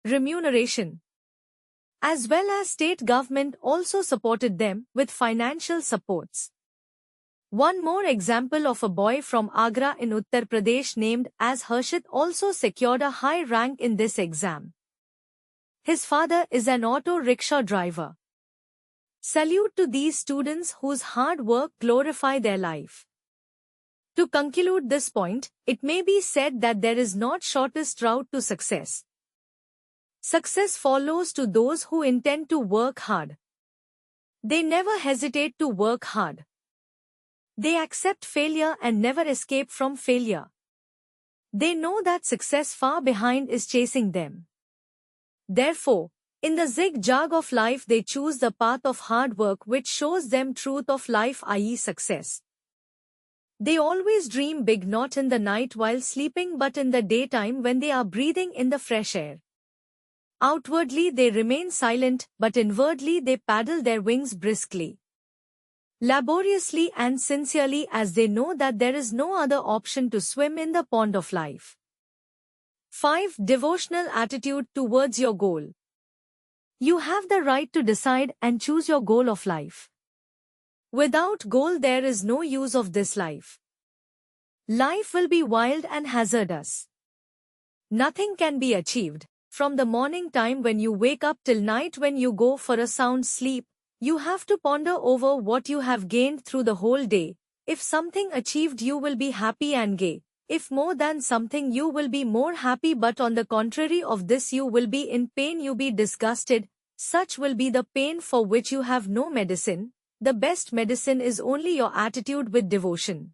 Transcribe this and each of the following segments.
remuneration. As well as state government also supported them with financial supports. One more example of a boy from Agra in Uttar Pradesh named as Harshit also secured a high rank in this exam. His father is an auto rickshaw driver. Salute to these students whose hard work glorify their life. To conclude this point, it may be said that there is not shortest route to success. Success follows to those who intend to work hard. They never hesitate to work hard. They accept failure and never escape from failure. They know that success far behind is chasing them. Therefore, in the zigzag of life they choose the path of hard work which shows them truth of life, i.e. success. They always dream big, not in the night while sleeping but in the daytime when they are breathing in the fresh air. Outwardly they remain silent, but inwardly they paddle their wings briskly, laboriously and sincerely, as they know that there is no other option to swim in the pond of life. 5. Devotional attitude towards your goal. You have the right to decide and choose your goal of life. Without goal there is no use of this life. Life will be wild and hazardous. Nothing can be achieved. From the morning time when you wake up till night when you go for a sound sleep, you have to ponder over what you have gained through the whole day. If something achieved you will be happy and gay. If more than something you will be more happy, but on the contrary of this you will be in pain, you be disgusted. Such will be the pain for which you have no medicine. The best medicine is only your attitude with devotion.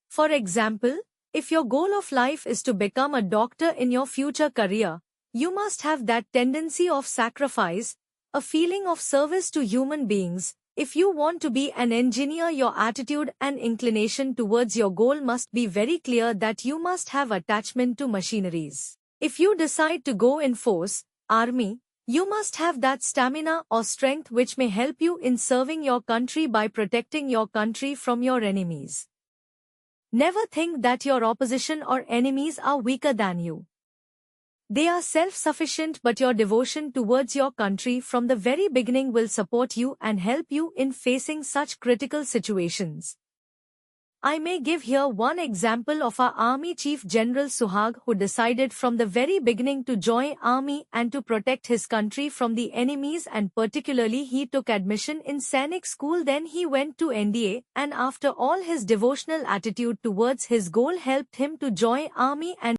For example, if your goal of life is to become a doctor in your future career, you must have that tendency of sacrifice, a feeling of service to human beings. If you want to be an engineer, your attitude and inclination towards your goal must be very clear, that you must have attachment to machineries. If you decide to go in force, army, you must have that stamina or strength which may help you in serving your country by protecting your country from your enemies. Never think that your opposition or enemies are weaker than you. They are self-sufficient, but your devotion towards your country from the very beginning will support you and help you in facing such critical situations. I may give here one example of our Army Chief General Suhag, who decided from the very beginning to join army and to protect his country from the enemies, and particularly he took admission in Sainik school, then he went to NDA, and after all his devotional attitude towards his goal helped him to join army and